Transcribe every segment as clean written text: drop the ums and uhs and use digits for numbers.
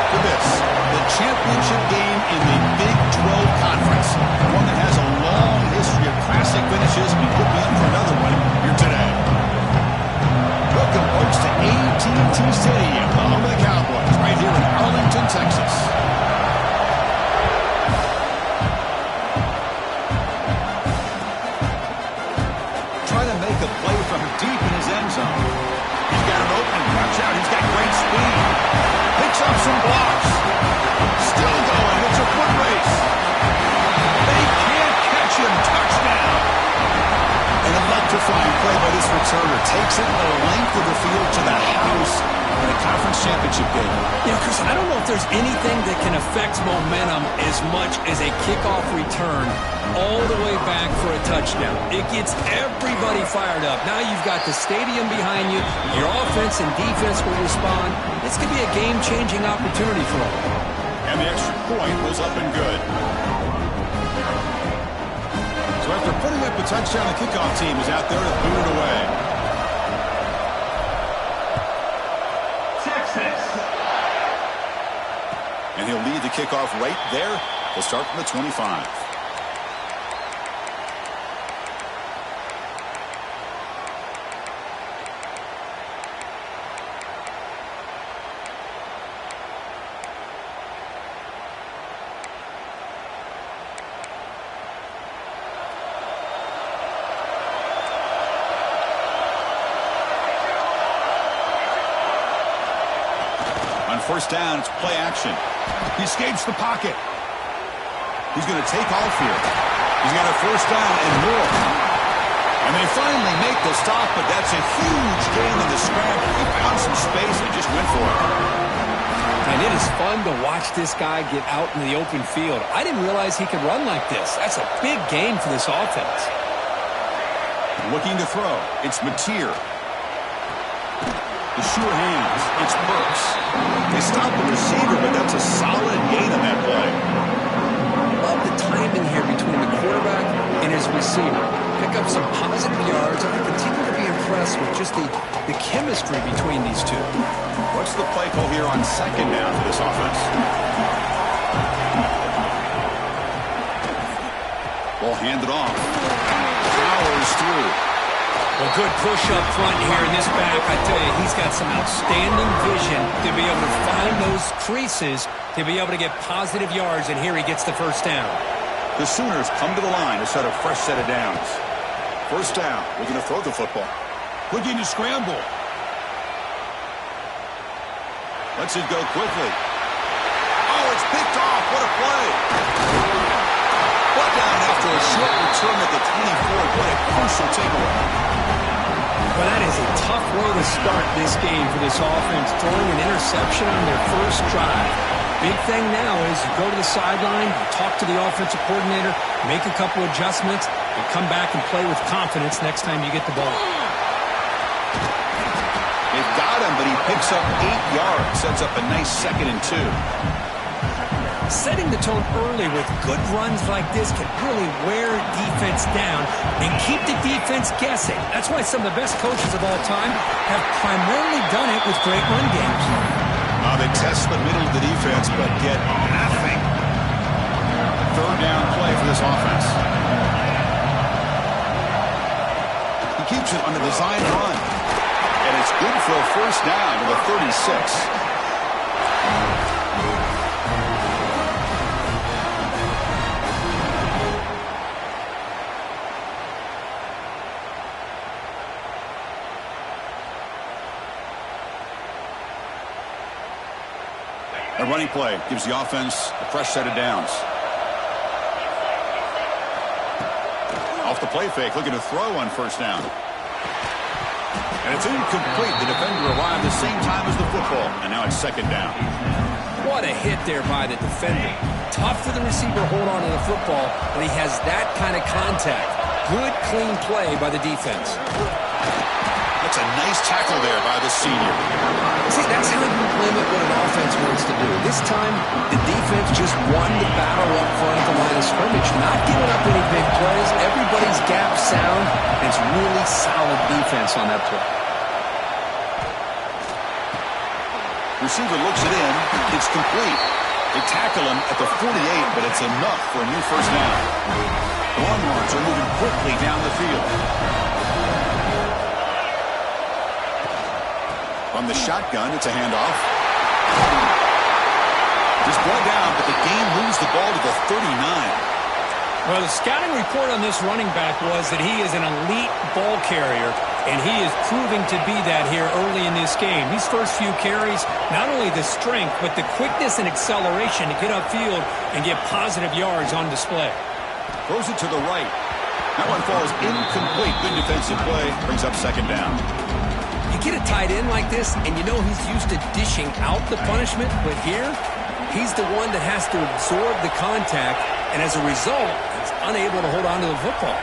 after this, the championship game in the Big 12 Conference, one that has a long history of classic finishes. We could be in for another one here today. Welcome, folks, to Ncaa26 Stadium, the home of the Cowboys, right here in Arlington, Texas. Trying to make a play from deep in his end zone. He's got an opening. Watch out. He's got great speed. Picks up some blocks. Still going. It's a foot race. They can't catch him. Touchdown. An electrifying play by this returner. Takes it the length of the field to the house in a conference championship game. Yeah, Chris, I don't know if there's anything that can affect momentum as much as a kickoff return all the way back for a touchdown. It gets everybody fired up. Now you've got the stadium behind you. Your offense and defense will respond. This could be a game-changing opportunity for them. And the extra point was up and good. So after putting up a touchdown, the kickoff team is out there to boot it away. Texas. And he'll lead the kickoff right there. He'll start from the 25. First down, it's play action. He escapes the pocket. He's going to take off here. He's got a first down and more. And they finally make the stop, but that's a huge gain in the scramble. He found some space and just went for it. And it is fun to watch this guy get out in the open field. I didn't realize he could run like this. That's a big gain for this offense. Looking to throw. It's Mateer. The sure hands. It's Burks. They stop the receiver, but that's a solid gain on that play. Love the timing here between the quarterback and his receiver. Pick up some positive yards, and I continue to be impressed with just the chemistry between these two. What's the play call here on second down for this offense? Ball handed off. Powers through. Well, good push up front here in this back. I tell you, he's got some outstanding vision to be able to find those creases, to be able to get positive yards, and here he gets the first down. The Sooners come to the line to set a fresh set of downs. First down, we're going to throw the football. Looking to scramble. Lets it go quickly. Oh, it's picked off. What a play. Brought down after a short return at the 24. What a crucial takeaway. Well, that is a tough way to start this game for this offense, throwing an interception on their first drive. Big thing now is you go to the sideline, you talk to the offensive coordinator, make a couple adjustments, and come back and play with confidence next time you get the ball. They've got him, but he picks up 8 yards, sets up a nice 2nd and 2. Setting the tone early with good runs like this can really wear defense down and keep the defense guessing. That's why some of the best coaches of all time have primarily done it with great run games. They test the middle of the defense, but get nothing. Third down play for this offense. He keeps it on a design run. And it's good for a first down to the 36. A running play gives the offense a fresh set of downs. Off the play fake, looking to throw on first down. And it's incomplete. The defender arrived the same time as the football, and now it's 2nd down. What a hit there by the defender. Tough for the receiver to hold on to the football, but he has that kind of contact. Good, clean play by the defense. That's a nice tackle there by the senior. See, that's how you limit what an offense wants to do. This time, the defense just won the battle up front at the line of scrimmage, not giving up any big plays. Everybody's gap sound. It's really solid defense on that play. Receiver looks it in. It's complete. They tackle him at the 48, but it's enough for a new first down. Longhorns are moving quickly down the field. On the shotgun, it's a handoff. Just brought down, but the game moves the ball to the 39. Well, the scouting report on this running back was that he is an elite ball carrier, and he is proving to be that here early in this game. These first few carries, not only the strength, but the quickness and acceleration to get upfield and get positive yards on display. Throws it to the right. That one falls incomplete. Good defensive play. Brings up second down. You get a tight end like this, and you know he's used to dishing out the punishment, but here, he's the one that has to absorb the contact, and as a result, he's unable to hold on to the football.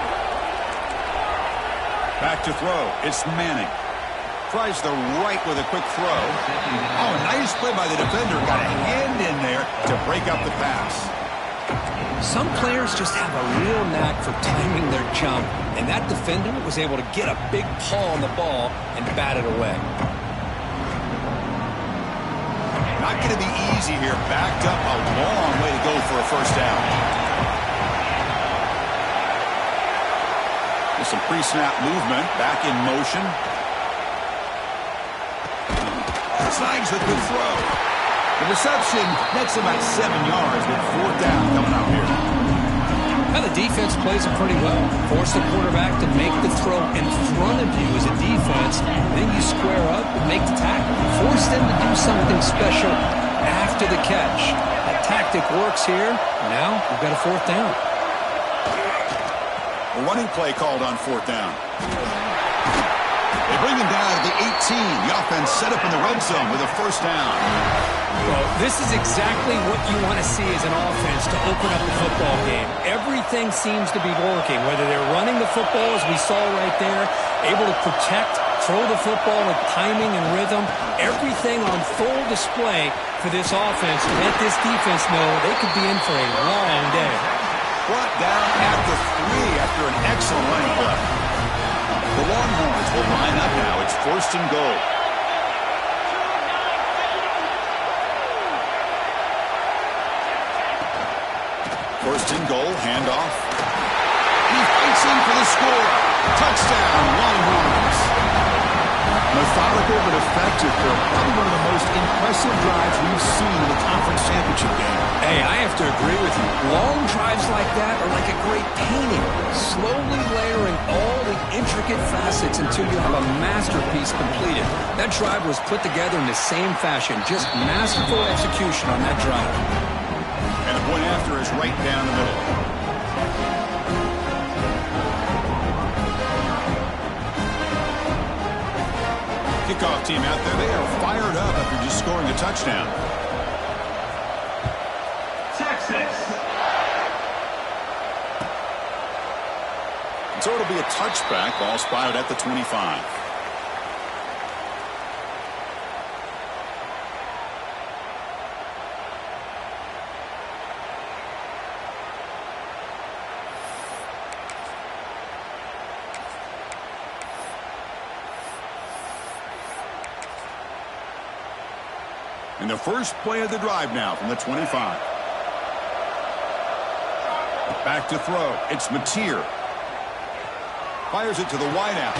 Back to throw. It's Manning. Tries the right with a quick throw. Oh, nice play by the defender. Got a hand in there to break up the pass. Some players just have a real knack for timing their jump, and that defender was able to get a big paw on the ball and bat it away. Not going to be easy here. Backed up a long way to go for a first down. With some pre-snap movement. Back in motion. Snags with good throw. The reception nets about 7 yards with fourth down coming out here. Now the defense plays it pretty well. Force the quarterback to make the throw in front of you as a defense. Then you square up and make the tackle. Force them to do something special after the catch. That tactic works here. Now we've got a fourth down. A running play called on fourth down. They bring him down to the 18. The offense set up in the red zone with a first down. Well, this is exactly what you want to see as an offense to open up the football game. Everything seems to be working, whether they're running the football, as we saw right there, able to protect, throw the football with timing and rhythm, everything on full display for this offense to let this defense know they could be in for a long day. Brought down at the 3 after an excellent running play. The Longhorns will line up now. It's first and goal. First and goal, handoff. He fights in for the score. Touchdown, Longhorns. Methodical but effective for probably one of the most impressive drives we've seen in the conference championship game. Hey, I have to agree with you. Long drives like that are like a great painting, slowly layering all the intricate facets until you have a masterpiece completed. That drive was put together in the same fashion, just masterful execution on that drive. And the point after is right down the middle. Kickoff team out there. They are fired up after just scoring a touchdown. Texas. So it'll be a touchback. Ball spotted at the 25. And the first play of the drive now from the 25. Back to throw. It's Mateer. Fires it to the wideout.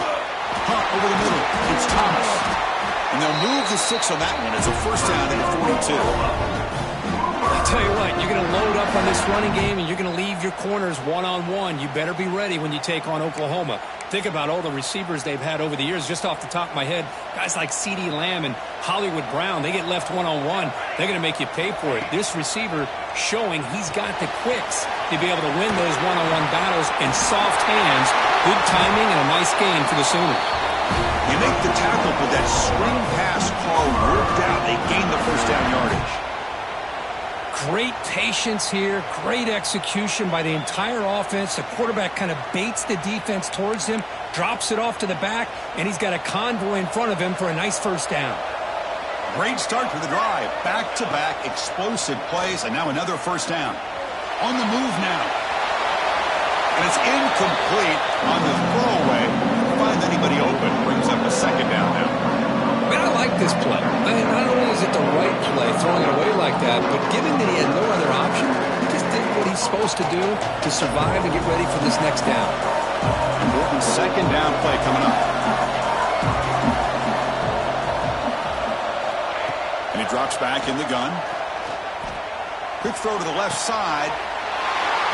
Hunt over the middle. It's Thomas. And they'll move the 6 on that one. It's a first down at the 42. I'll tell you what, you're going to load up on this running game and you're going to leave your corners one-on-one. You better be ready when you take on Oklahoma. Think about all the receivers they've had over the years. Just off the top of my head, guys like CeeDee Lamb and Hollywood Brown, they get left one-on-one. They're going to make you pay for it. This receiver showing he's got the quicks to be able to win those one-on-one battles in soft hands. Good timing and a nice gain for the Sooners. You make the tackle, but that swing pass call worked out. They gained the first down yardage. Great patience here, great execution by the entire offense. The quarterback kind of baits the defense towards him, drops it off to the back, and he's got a convoy in front of him for a nice first down. Great start to the drive. Back-to-back explosive plays, and now another first down. On the move now. And it's incomplete on the throwaway. Finds anybody open. Brings up a second down now. I mean, I like this play. I mean, not only is it the right play, throwing it away like that, but given that he had no other option, he just did what he's supposed to do to survive and get ready for this next down. Important second down play coming up. And he drops back in the gun. Quick throw to the left side.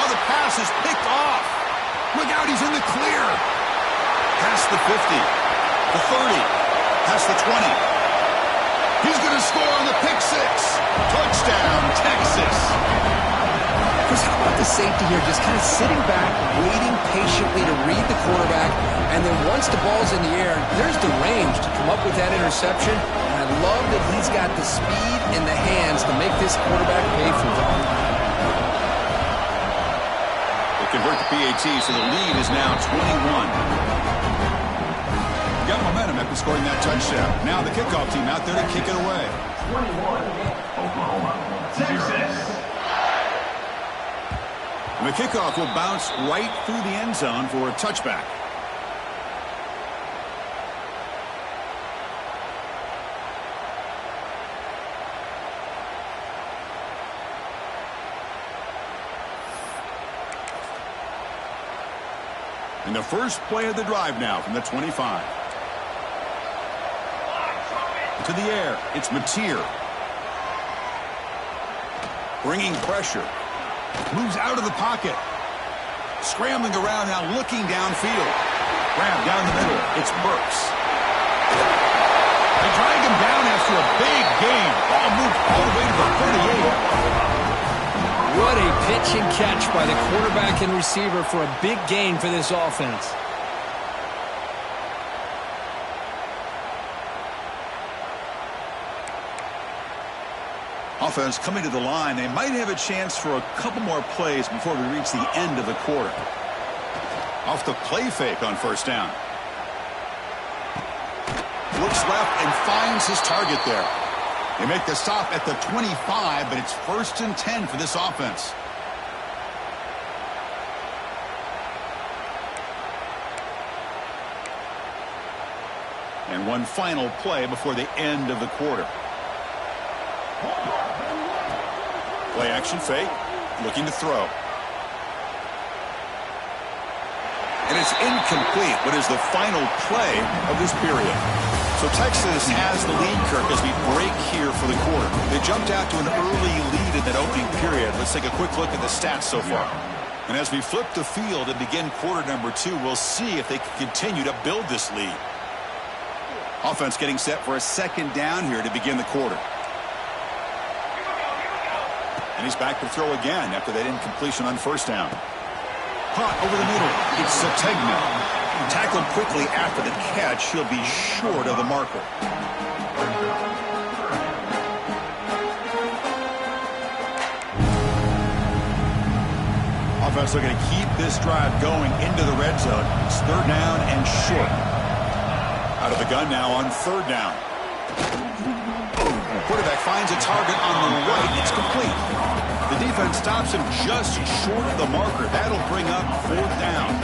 Oh, the pass is picked off. Look out, he's in the clear. Past the 50, the 30, past the 20. He's going to score on the pick six. Touchdown, Texas. Chris, how about the safety here just kind of sitting back, waiting patiently to read the quarterback, and then once the ball's in the air, there's the range to come up with that interception. And I love that he's got the speed and the hands to make this quarterback pay for them. They convert the PAT, so the lead is now 21. Got momentum after scoring that touchdown. Now the kickoff team out there to kick it away. 21, Oklahoma, 0. And the kickoff will bounce right through the end zone for a touchback. And the first play of the drive now from the 25. To the air, it's Mateer. Bringing pressure. Moves out of the pocket. Scrambling around now, looking downfield. Grab down the middle. It's Burks. They drag him down after a big gain. Ball moved all the way to the 38. What a pitch and catch by the quarterback and receiver for a big gain for this offense. Offense coming to the line. They might have a chance for a couple more plays before we reach the end of the quarter. Off the play fake on first down. Looks left and finds his target there. They make the stop at the 25, but it's 1st and 10 for this offense. And one final play before the end of the quarter. Play action fake, looking to throw. And it's incomplete. What is the final play of this period? So Texas has the lead, Kirk, as we break here for the quarter. They jumped out to an early lead in that opening period. Let's take a quick look at the stats so far. And as we flip the field and begin quarter number 2, we'll see if they can continue to build this lead. Offense getting set for a second down here to begin the quarter. And he's back to throw again after that incompletion on first down. Caught over the middle. It's Sategna. Tackled quickly after the catch. He'll be short of the marker. Offense looking to keep this drive going into the red zone. It's 3rd down and short. Out of the gun now on 3rd down. Quarterback finds a target on the right. It's complete. The defense stops him just short of the marker. That'll bring up 4th down.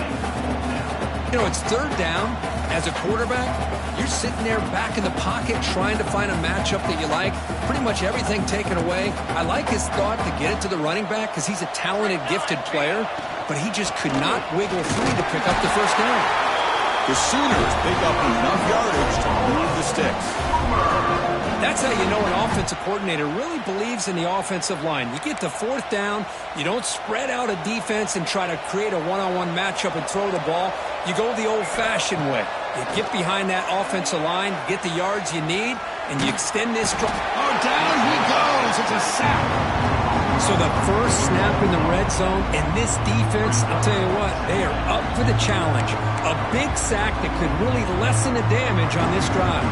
You know, it's 3rd down. As a quarterback, you're sitting there back in the pocket trying to find a matchup that you like. Pretty much everything taken away. I like his thought to get it to the running back because he's a talented, gifted player, but he just could not wiggle free to pick up the first down. The Sooners pick up enough yardage to move the sticks. That's how you know an offensive coordinator really believes in the offensive line. You get to 4th down, you don't spread out a defense and try to create a one-on-one matchup and throw the ball. You go the old-fashioned way. You get behind that offensive line, get the yards you need, and you extend this drive. Oh, down he goes. It's a sack. So the first snap in the red zone, and this defense, I'll tell you what, they are up for the challenge. A big sack that could really lessen the damage on this drive.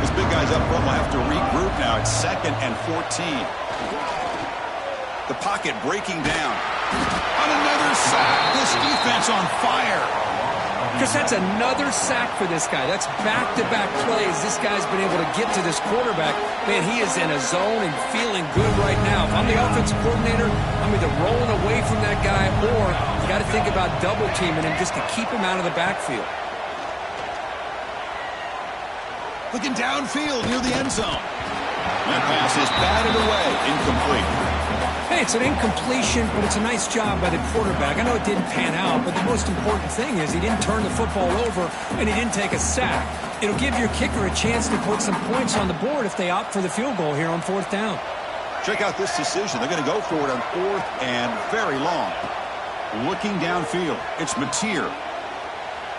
This big guy's up front will have to regroup now. It's 2nd and 14. The pocket breaking down. On another sack. This defense on fire. Because that's another sack for this guy. That's back-to-back plays. This guy's been able to get to this quarterback. Man, he is in a zone and feeling good right now. If I'm the offensive coordinator, I'm either rolling away from that guy or you got to think about double-teaming him just to keep him out of the backfield. Looking downfield near the end zone. That pass is batted away, incomplete. Hey, it's an incompletion, but it's a nice job by the quarterback. I know it didn't pan out, but the most important thing is he didn't turn the football over and he didn't take a sack. It'll give your kicker a chance to put some points on the board if they opt for the field goal here on 4th down. Check out this decision. They're going to go for it on 4th and very long. Looking downfield, it's Mateer.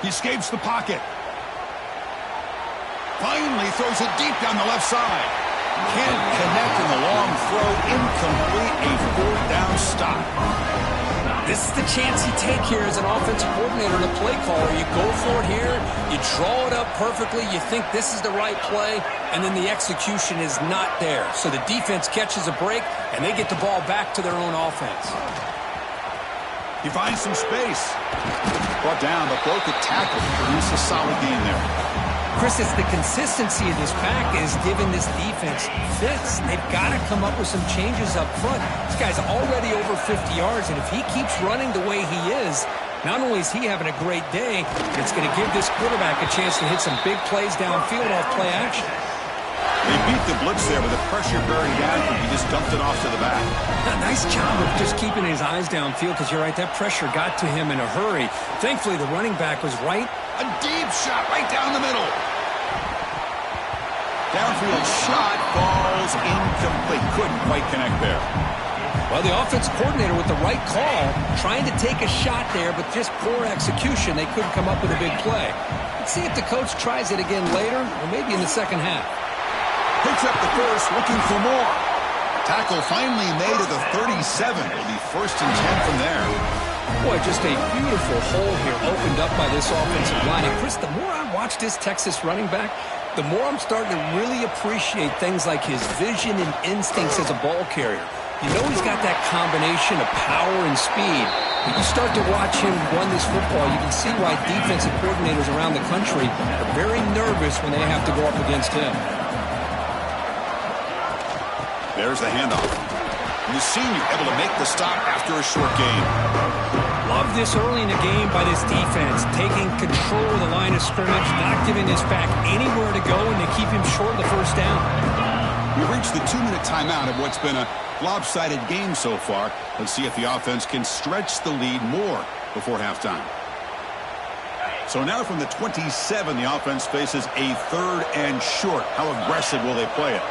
He escapes the pocket. Finally throws it deep down the left side. Can't connect in the long throw. Incomplete, a 4th down stop. This is the chance you take here as an offensive coordinator and a play caller. You go for it here. You draw it up perfectly. You think this is the right play, and then the execution is not there. So the defense catches a break, and they get the ball back to their own offense. He finds some space. Brought down, but broke the tackle. Produce a solid game there. Chris, it's the consistency of this back is giving this defense fits. They've got to come up with some changes up front. This guy's already over 50 yards, and if he keeps running the way he is, not only is he having a great day, it's going to give this quarterback a chance to hit some big plays downfield off play action. They beat the blitz there with the pressure bearing down, and he just dumped it off to the back. A nice job of just keeping his eyes downfield, because you're right, that pressure got to him in a hurry. Thankfully, the running back was right. A deep shot right down the middle. Downfield shot falls incomplete. Couldn't quite connect there. Well, the offensive coordinator with the right call, trying to take a shot there, but just poor execution. They couldn't come up with a big play. Let's see if the coach tries it again later, or maybe in the second half. Picks up the first, looking for more. Tackle finally made at the 37. It'll be 1st and 10 from there. Boy, just a beautiful hole here opened up by this offensive line. And Chris, the more I watch this Texas running back, the more I'm starting to really appreciate things like his vision and instincts as a ball carrier. You know he's got that combination of power and speed. When you start to watch him run this football, you can see why defensive coordinators around the country are very nervous when they have to go up against him. There's the handoff. And the senior able to make the stop after a short gain. Love this early in the game by this defense, taking control of the line of scrimmage, not giving this back anywhere to go, and to keep him short of the 1st down. We've reached the 2-minute timeout of what's been a lopsided game so far. Let's see if the offense can stretch the lead more before halftime. So now from the 27, the offense faces a 3rd and short. How aggressive will they play it?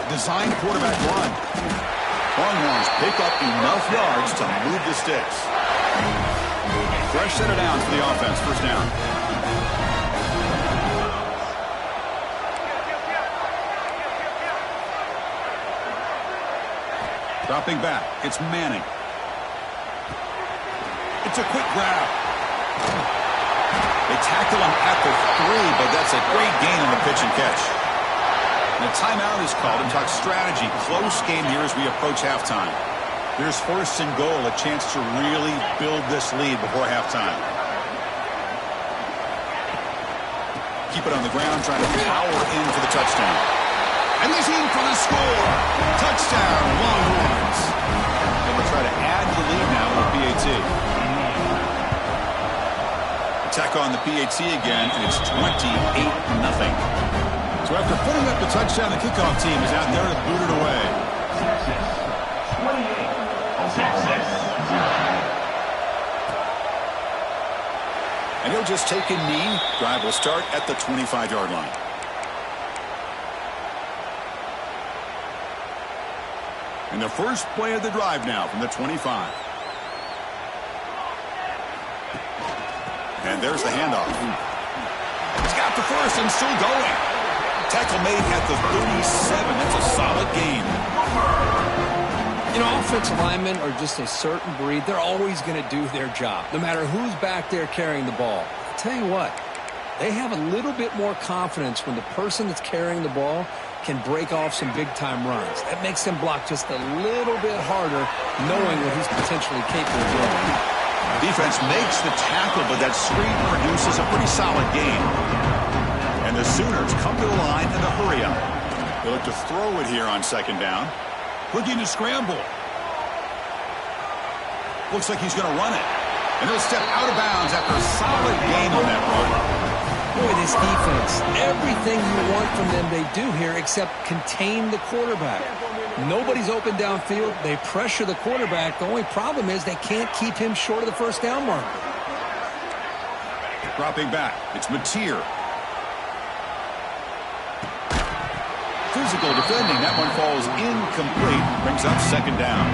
Design quarterback run. Longhorns pick up enough yards to move the sticks. Fresh set of downs for the offense. 1st down. Dropping back. It's Manning. It's a quick grab. They tackle him at the 3, but that's a great gain on the pitch and catch. And a timeout is called and talk strategy. Close game here as we approach halftime. Here's 1st and goal, a chance to really build this lead before halftime. Keep it on the ground, trying to power in for the touchdown. And he's in for the score. Touchdown, Longhorns. And we'll try to add the lead now with PAT. Attack on the PAT again, and it's 28-0. So after putting up the touchdown, the kickoff team is out there to boot it away. And he'll just take a knee. Drive will start at the 25-yard line. And the first play of the drive now from the 25. And there's the handoff. He's got the first and still going. Tackle made at the 37. That's a solid game. You know, offensive linemen are just a certain breed. They're always going to do their job, no matter who's back there carrying the ball. I'll tell you what, they have a little bit more confidence when the person that's carrying the ball can break off some big-time runs. That makes them block just a little bit harder, knowing what he's potentially capable of doing. Defense makes the tackle, but that screen produces a pretty solid gain. And the Sooners come to the line in a hurry up. They look to throw it here on 2nd down. Looking to scramble. Looks like he's going to run it. And he'll step out of bounds after a solid gain on that run. Boy, this defense, everything you want from them they do here except contain the quarterback. Nobody's open downfield. They pressure the quarterback. The only problem is they can't keep him short of the first down marker. Dropping back, it's Mateer. Physical defending. That one falls incomplete. Brings up second down.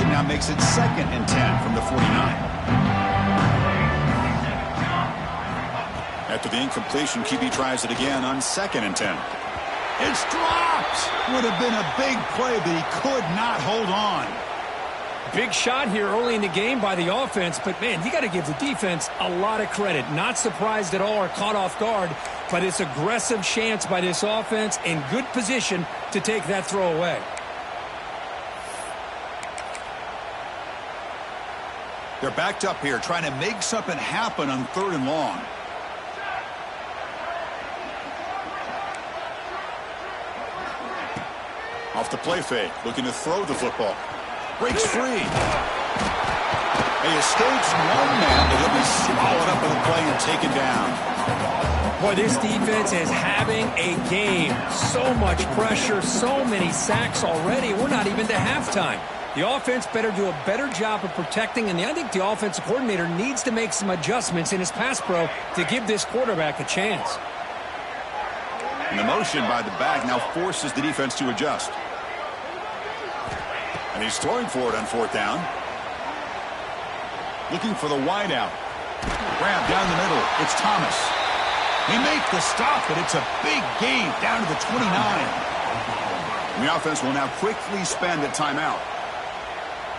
Now makes it 2nd and 10 from the 49. After the incompletion, QB tries it again on 2nd and 10. It's dropped. Would have been a big play, but he could not hold on. Big shot here early in the game by the offense, but man, you got to give the defense a lot of credit. Not surprised at all or caught off guard, but it's aggressive chance by this offense in good position to take that throw away. They're backed up here, trying to make something happen on 3rd and long. Off the play fake, looking to throw the football. Breaks free. He escapes one man, but he'll be swallowed up on the play and taken down. Boy, this defense is having a game. So much pressure, so many sacks already. We're not even to halftime. The offense better do a better job of protecting, and I think the offensive coordinator needs to make some adjustments in his pass pro to give this quarterback a chance. And the motion by the back now forces the defense to adjust. And he's throwing for it on 4th down. Looking for the wideout. Grab down the middle. It's Thomas. He makes the stop, but it's a big gain down to the 29. And the offense will now quickly spend a timeout.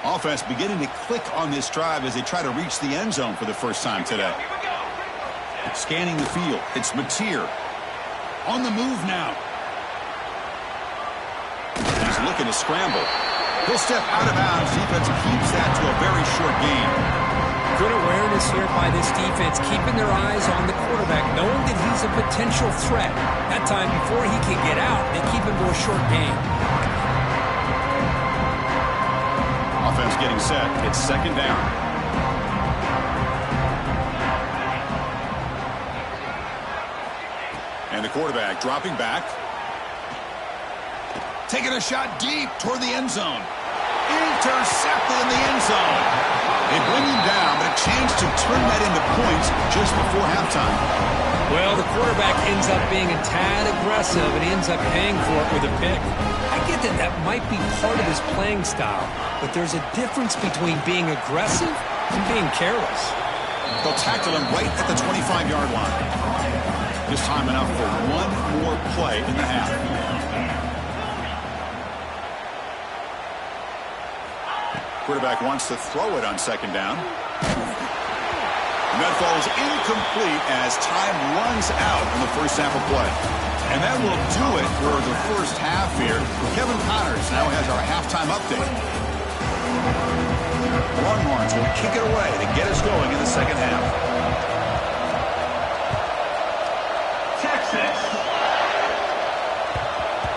Offense beginning to click on this drive as they try to reach the end zone for the first time today. Scanning the field. It's Mateer. On the move now. He's looking to scramble. He'll step out of bounds. Defense keeps that to a very short gain. Good awareness here by this defense, keeping their eyes on the quarterback, knowing that he's a potential threat. That time before he can get out, they keep him to a short gain. Offense getting set. It's 2nd down. And the quarterback dropping back. Taking a shot deep toward the end zone. Intercepted in the end zone. They bring him down, but a chance to turn that into points just before halftime. Well, the quarterback ends up being a tad aggressive, and he ends up paying for it with a pick. I get that that might be part of his playing style, but there's a difference between being aggressive and being careless. They'll tackle him right at the 25-yard line. This time enough for one more play in the half. Quarterback wants to throw it on 2nd down. And that falls incomplete as time runs out in the first half of play. And that will do it for the first half here. Kevin Connors now has our halftime update. Longhorns will kick it away to get us going in the second half. Texas.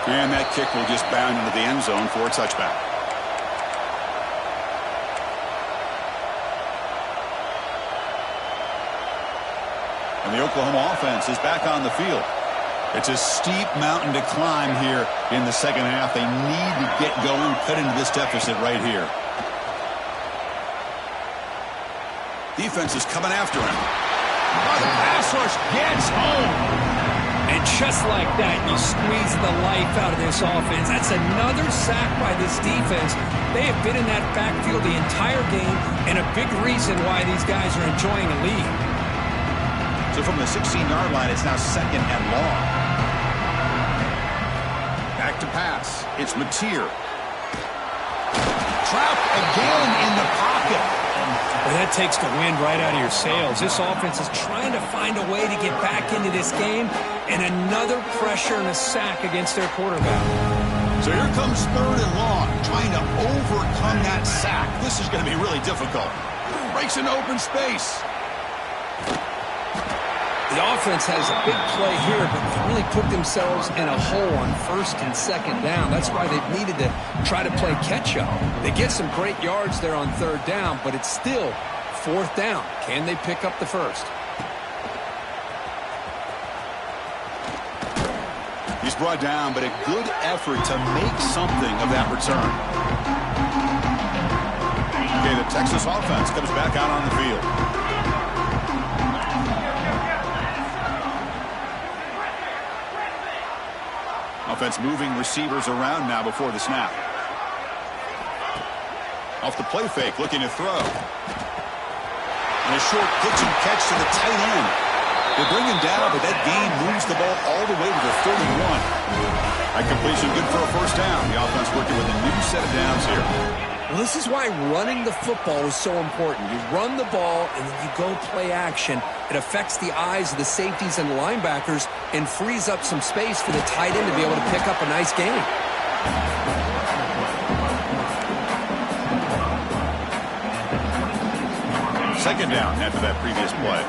And that kick will just bound into the end zone for a touchback. And the Oklahoma offense is back on the field. It's a steep mountain to climb here in the second half. They need to get going, cut into this deficit right here. Defense is coming after him. Oh, the pass rush gets home. And just like that, you squeeze the life out of this offense. That's another sack by this defense. They have been in that backfield the entire game, and a big reason why these guys are enjoying a lead. So from the 16-yard line, it's now 2nd and long. Back to pass. It's Mateer. Trapped again in the pocket. Well, that takes the wind right out of your sails. This offense is trying to find a way to get back into this game, and another pressure and a sack against their quarterback. So here comes 3rd and long, trying to overcome that sack. This is going to be really difficult. Breaks into open space. The offense has a big play here, but they really put themselves in a hole on first and second down. That's why they've needed to try to play catch-up. They get some great yards there on third down, but it's still fourth down. Can they pick up the first? He's brought down, but a good effort to make something of that return. Okay, the Texas offense comes back out on the field. Offense moving receivers around now before the snap. Off the play fake, looking to throw. And a short pitch and catch to the tight end. They bring him down, but that gain moves the ball all the way to the 31. That completion good for a first down. The offense working with a new set of downs here. Well, this is why running the football is so important. You run the ball, and then you go play action. It affects the eyes of the safeties and the linebackers and frees up some space for the tight end to be able to pick up a nice gain. Second down after that previous play.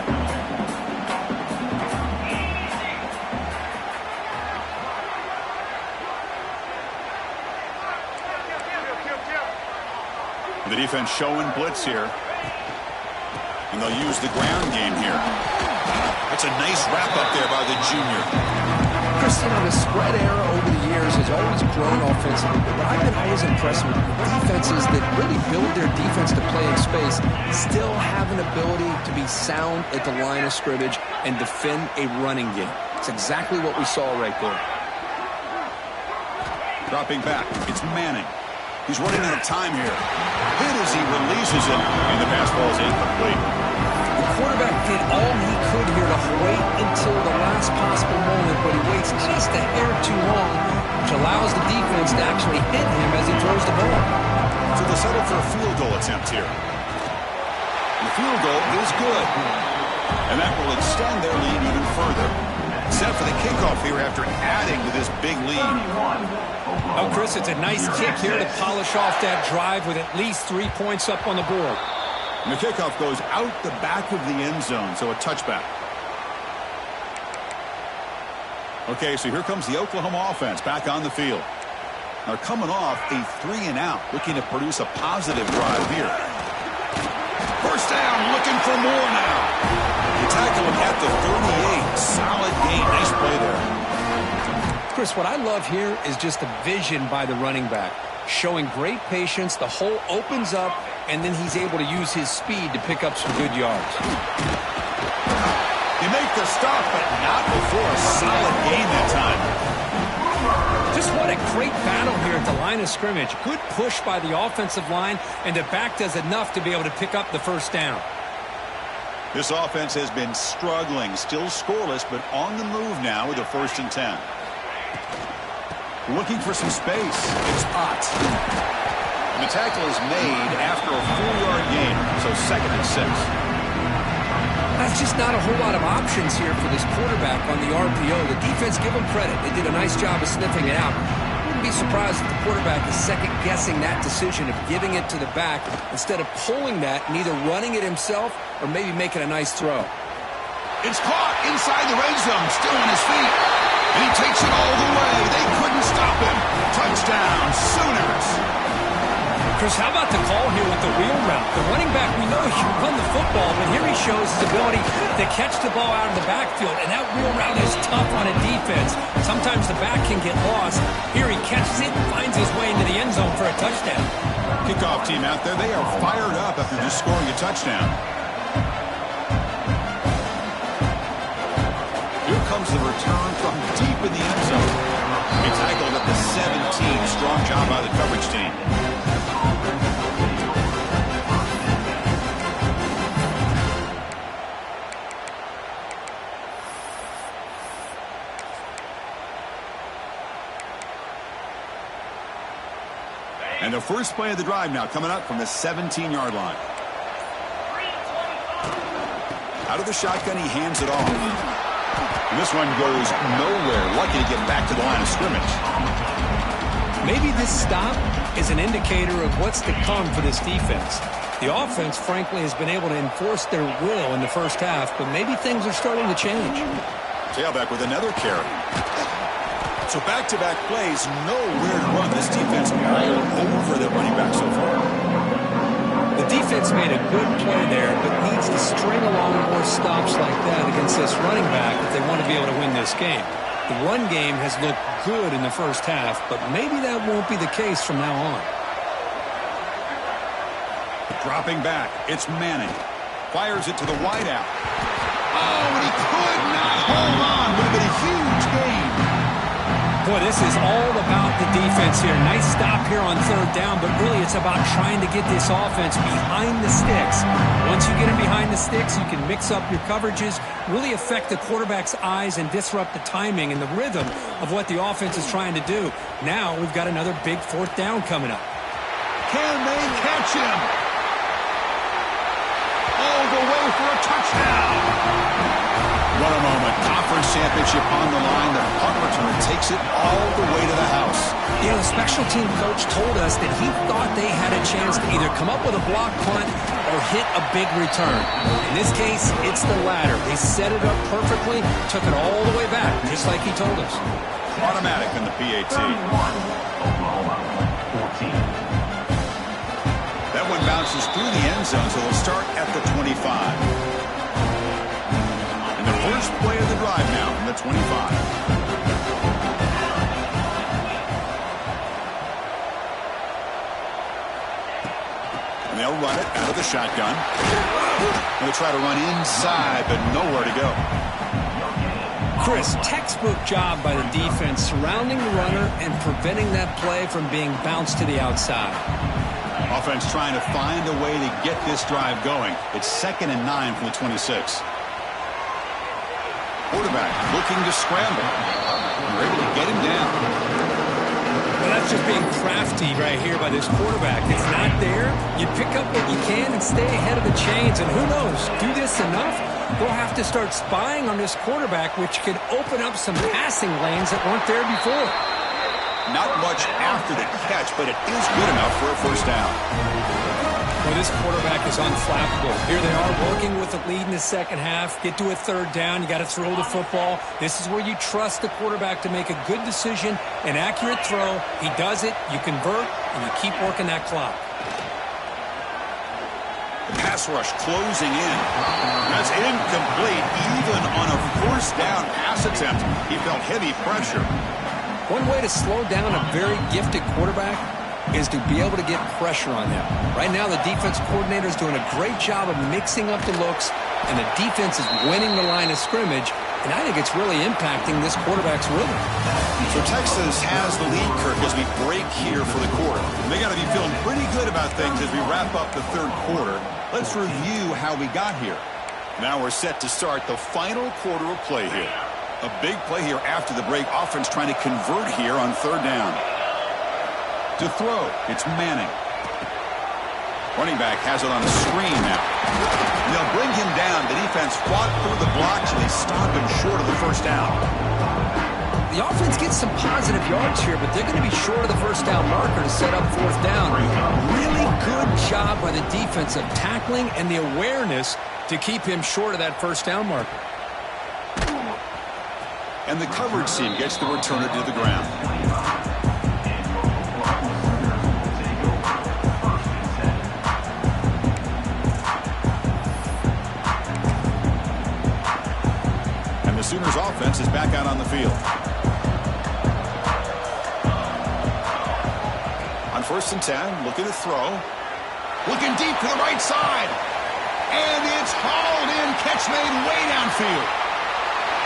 The defense showing blitz here. And they'll use the ground game here. That's a nice wrap up there by the junior. Christian, the spread era over the years has always grown offensively, but I've been always impressed with defenses that really build their defense to play in space, still have an ability to be sound at the line of scrimmage and defend a running game. It's exactly what we saw right there. Dropping back, it's Manning. He's running out of time here. Hit as he releases it, and the pass ball is incomplete. The quarterback did all he could here to wait until the last possible moment, but he waits just a hair too long, which allows the defense to actually hit him as he throws the ball. So they'll settle for a field goal attempt here. And the field goal is good. And that will extend their lead even further. Set for the kickoff here after adding to this big lead. Oh, Chris, it's a nice kick here to polish off that drive with at least 3 points up on the board. And the kickoff goes out the back of the end zone, so a touchback. Okay, so here comes the Oklahoma offense back on the field. They're coming off a 3-and-out, looking to produce a positive drive here. First down, looking for more now. They tackle him at the 38. Solid gain. Nice play there. Chris, what I love here is just the vision by the running back. Showing great patience, the hole opens up, and then he's able to use his speed to pick up some good yards. They make the stop, but not before a solid gain that time. Just what a great battle here at the line of scrimmage. Good push by the offensive line, and the back does enough to be able to pick up the first down. This offense has been struggling, still scoreless, but on the move now with a 1st and 10. Looking for some space. It's Potts. And the tackle is made after a 4-yard gain, so 2nd and 6. That's just not a whole lot of options here for this quarterback on the RPO. The defense, give them credit. They did a nice job of sniffing it out. Wouldn't be surprised if the quarterback is second-guessing that decision of giving it to the back instead of pulling that and either running it himself or maybe making a nice throw. It's caught inside the red zone, still on his feet. And he takes it all the way. They couldn't stop him. Touchdown, Sooners. Chris, how about the call here with the wheel route? The running back, we know he can run the football, but here he shows his ability to catch the ball out of the backfield, and that wheel route is tough on a defense. Sometimes the back can get lost. Here he catches it and finds his way into the end zone for a touchdown. Kickoff team out there, they are fired up after just scoring a touchdown. Here comes the return from deep in the end zone. He tackled at the 17. Strong job by the coverage team. And the first play of the drive now coming up from the 17-yard line. Out of the shotgun, he hands it off. And this one goes nowhere. Lucky to get back to the line of scrimmage. Maybe this stop is an indicator of what's to come for this defense. The offense, frankly, has been able to enforce their will in the first half, but maybe things are starting to change. Tailback with another carry. So back-to-back plays, nowhere to run. This defense all over the running back so far. The defense made a good play there, but needs to string along more stops like that against this running back if they want to be able to win this game. The run game has looked good in the first half, but maybe that won't be the case from now on. Dropping back, it's Manning. Fires it to the wideout. Oh, and he could not hold on. Would have been a huge gain. Boy, this is all about the defense here. Nice stop here on third down, but really it's about trying to get this offense behind the sticks. Once you get them behind the sticks, you can mix up your coverages, really affect the quarterback's eyes and disrupt the timing and the rhythm of what the offense is trying to do. Now we've got another big fourth down coming up. Can they catch him? All the way for a touchdown. What a moment. Conference championship on the line. The punt returner takes it all the way to the house. You know, the special team coach told us that he thought they had a chance to either come up with a block punt or hit a big return. In this case, it's the latter. They set it up perfectly, took it all the way back, just like he told us. Automatic in the PAT. 31, Oklahoma, 14. That one bounces through the end zone, so they'll start at the 25. And the first play of the drive now from the 25. And they'll run it out of the shotgun. They'll try to run inside, but nowhere to go. Chris, textbook job by the defense surrounding the runner and preventing that play from being bounced to the outside. Offense trying to find a way to get this drive going. It's 2nd and 9 from the 26. Quarterback looking to scramble. They're able to get him down. Well, that's just being crafty right here by this quarterback. It's not there. You pick up what you can and stay ahead of the chains. And who knows, do this enough, they'll have to start spying on this quarterback, which could open up some passing lanes that weren't there before. Not much after the catch, but it is good enough for a first down. Well, this quarterback is unflappable. Here they are working with the lead in the second half. Get to a third down. You got to throw the football. This is where you trust the quarterback to make a good decision, an accurate throw. He does it, you convert, and you keep working that clock. The pass rush closing in. That's incomplete. Even on a first down pass attempt, he felt heavy pressure. One way to slow down a very gifted quarterback is to be able to get pressure on them. Right now, the defense coordinator is doing a great job of mixing up the looks, and the defense is winning the line of scrimmage, and I think it's really impacting this quarterback's rhythm. So Texas has the lead, Kirk, as we break here for the quarter. They got to be feeling pretty good about things as we wrap up the third quarter. Let's review how we got here. Now we're set to start the final quarter of play here. A big play here after the break. Offense trying to convert here on third down. To throw, it's Manning. Running back has it on a screen now. They'll bring him down. The defense fought through the blocks, and they stop him short of the first down. The offense gets some positive yards here, but they're going to be short of the first down marker to set up fourth down. Really good job by the defense of tackling and the awareness to keep him short of that first down marker. And the coverage team gets the returner to the ground. And the Sooners offense is back out on the field. On 1st and 10, looking to throw. Looking deep to the right side. And it's hauled in. Catch made way downfield.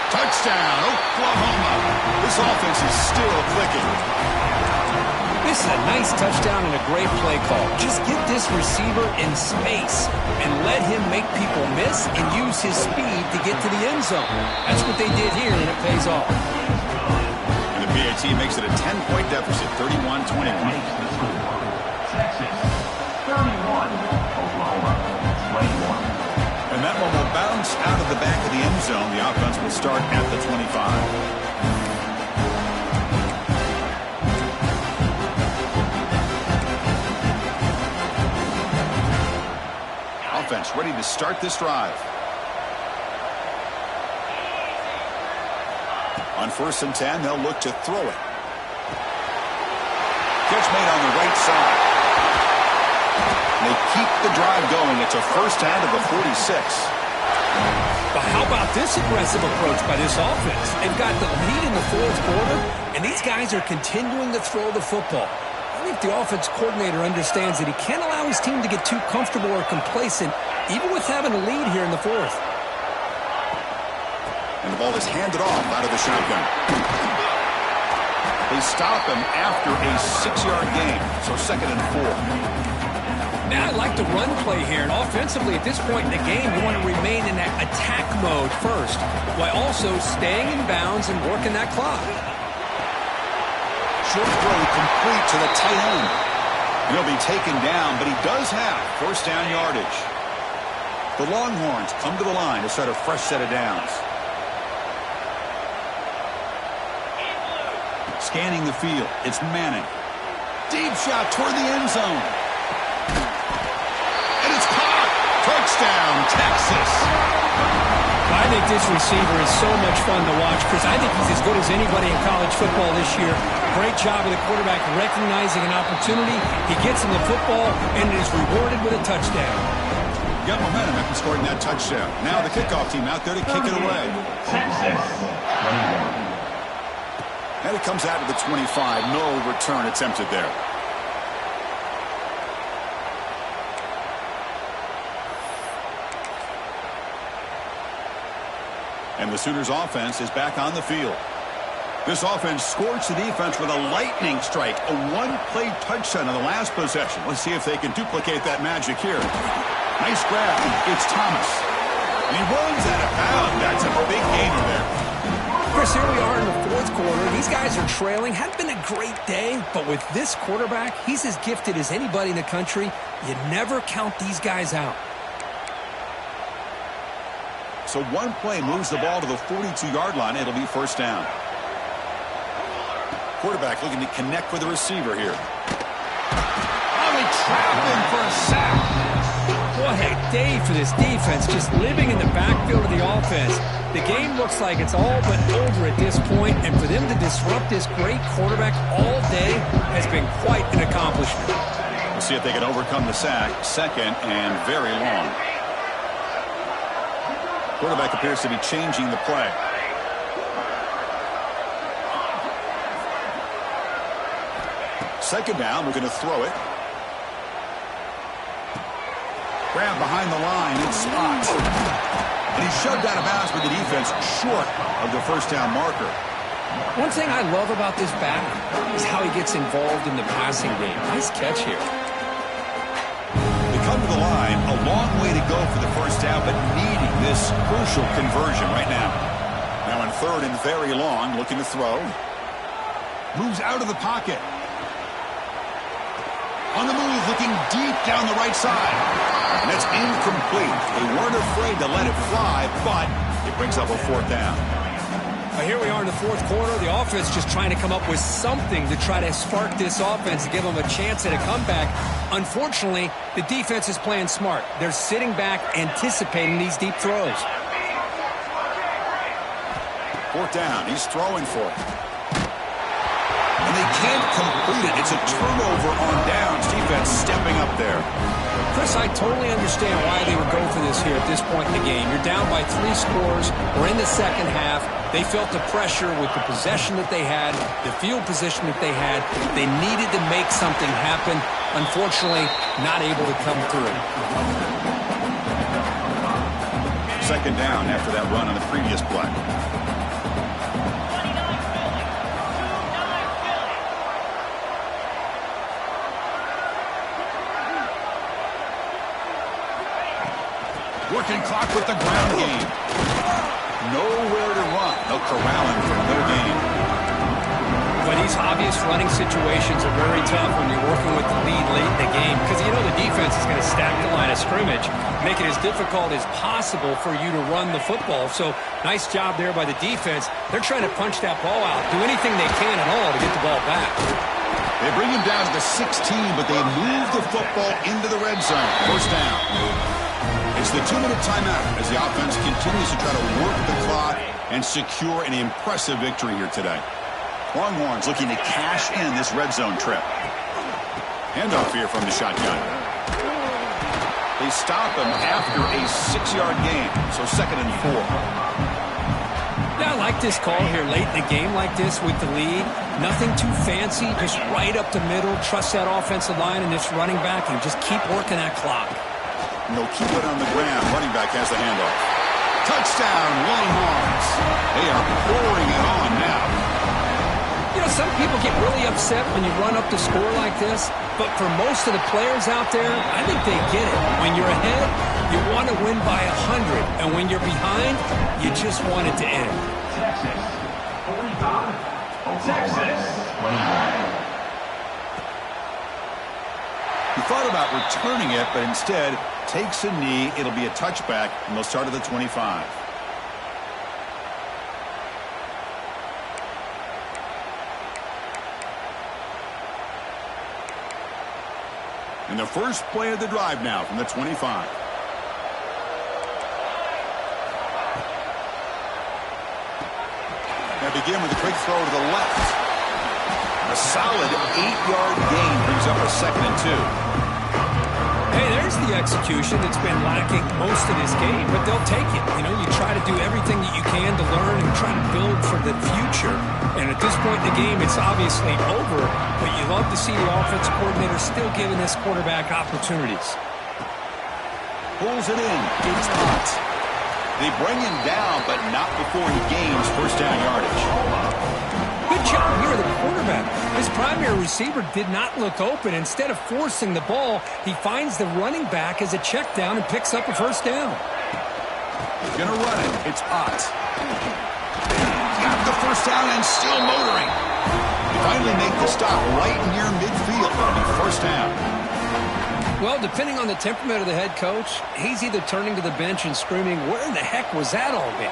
Touchdown, Oklahoma. This offense is still clicking. This is a nice touchdown and a great play call. Just get this receiver in space and let him make people miss and use his speed to get to the end zone. That's what they did here, and it pays off. And the PAT makes it a 10-point deficit, 31-21. Texas, 31, Oklahoma, 21. And that one will bounce out of the back of the end zone. The offense will start at the 25. ready to start this drive. On 1st and 10, they'll look to throw it. Catch made on the right side. They keep the drive going. It's a first down to the 46. But how about this aggressive approach by this offense? They've got the lead in the fourth quarter, and these guys are continuing to throw the football. I think the offense coordinator understands that he can't allow his team to get too comfortable or complacent, even with having a lead here in the fourth. And the ball is handed off out of the shotgun. They stop him after a 6-yard gain, so 2nd and 4. Now, I like the run play here, and offensively at this point in the game, you want to remain in that attack mode first, while also staying in bounds and working that clock. Short throw complete to the tight end. He'll be taken down, but he does have first down yardage. The Longhorns come to the line to start a fresh set of downs. Scanning the field, it's Manning. Deep shot toward the end zone. And it's caught. Touchdown, Texas. I think this receiver is so much fun to watch, Chris. I think he's as good as anybody in college football this year. Great job of the quarterback recognizing an opportunity. He gets him the football and is rewarded with a touchdown. Got momentum after scoring that touchdown. Now the kickoff team out there to kick it away. Texas 21. And it comes out to the 25. No return attempted there. And the Sooners offense is back on the field. This offense scorched the defense with a lightning strike, a one-play touchdown in the last possession. Let's see if they can duplicate that magic here. Nice grab. It's Thomas. And he runs out of bounds. That's a big gainer there. Chris, here we are in the fourth quarter. These guys are trailing. Hadn't been a great day, but with this quarterback, he's as gifted as anybody in the country. You never count these guys out. So one play moves the ball to the 42-yard line. It'll be first down. Quarterback looking to connect with the receiver here. Oh, they trap him for a sack. What a day for this defense, just living in the backfield of the offense. The game looks like it's all but over at this point, and for them to disrupt this great quarterback all day has been quite an accomplishment. We'll see if they can overcome the sack. 2nd and very long. Quarterback appears to be changing the play. Second down, we're going to throw it. Grab behind the line, it's Spot. And he's shoved out of bounds with the defense short of the first down marker. One thing I love about this back is how he gets involved in the passing game. Nice catch here. They come to the line, a long way to go for the first down, but needing this crucial conversion right now. Now on 3rd and very long, looking to throw. Moves out of the pocket. On the move, looking deep down the right side. And that's incomplete. They weren't afraid to let it fly, but it brings up a 4th down. Here we are in the fourth quarter. The offense just trying to come up with something to try to spark this offense and give them a chance at a comeback. Unfortunately, the defense is playing smart. They're sitting back, anticipating these deep throws. 4th down. He's throwing for it. And they can't complete it. It's a turnover on downs. Defense stepping up there. Chris, I totally understand why they would go for this here at this point in the game. You're down by 3 scores. We're in the second half. They felt the pressure with the possession that they had, the field position that they had. They needed to make something happen. Unfortunately, not able to come through. Second down after that run on the previous play. Working clock with the ground game. Nowhere to run. They'll corral him for no gain. But these obvious running situations are very tough when you're working with the lead late in the game because you know the defense is going to stack the line of scrimmage, make it as difficult as possible for you to run the football. So nice job there by the defense. They're trying to punch that ball out, do anything they can at all to get the ball back. They bring him down to the 16, but they move the football into the red zone. First down. They It's the 2-minute timeout as the offense continues to try to work the clock and secure an impressive victory here today. Longhorns looking to cash in this red zone trip. Handoff here from the shotgun. They stop him after a 6-yard gain, so 2nd and 4. Yeah, I like this call here late in the game like this with the lead. Nothing too fancy, just right up the middle. Trust that offensive line and this running back and just keep working that clock. And they'll keep it on the ground. Running back has the handoff. Touchdown, Longhorns. They are pouring it on now. You know, some people get really upset when you run up the score like this, but for most of the players out there, I think they get it. When you're ahead, you want to win by 100, and when you're behind, you just want it to end. Texas, 45. Texas, 21. He thought about returning it, but instead takes a knee. It'll be a touchback, and they'll start at the 25. And the first play of the drive now from the 25. They begin with a quick throw to the left. A solid 8-yard gain brings up a 2nd and 2. Hey, there's the execution that's been lacking most of this game, but they'll take it. You know, you try to do everything that you can to learn and try to build for the future. And at this point in the game, it's obviously over, but you love to see the offensive coordinator still giving this quarterback opportunities. Pulls it in. It's hot. They bring him down, but not before he gains first down yardage. Good job here, the quarterback. His primary receiver did not look open. Instead of forcing the ball, he finds the running back as a check down and picks up a first down. Gonna run it. It's Ott. Got the first down and still motoring. They finally make the stop right near midfield. It'll be first down. Well, depending on the temperament of the head coach, he's either turning to the bench and screaming, where in the heck was that all been?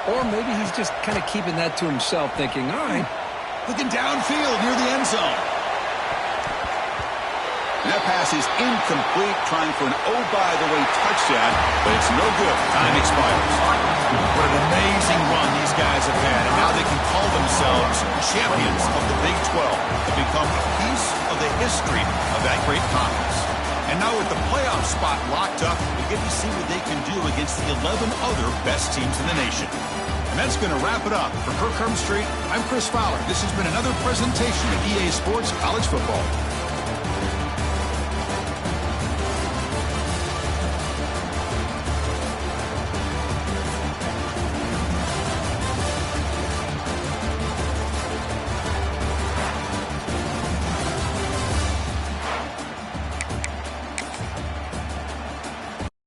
Or maybe he's just kind of keeping that to himself, thinking, all right. Looking downfield near the end zone. And that pass is incomplete, trying for an oh-by-the-way touchdown, but it's no good. Time expires. What an amazing run these guys have had, and now they can call themselves champions of the Big 12. They've become a piece of the history of that great conference. And now with the playoff spot locked up, we get to see what they can do against the 11 other best teams in the nation. And that's going to wrap it up. For Kirk Street, I'm Chris Fowler. This has been another presentation of EA Sports College Football.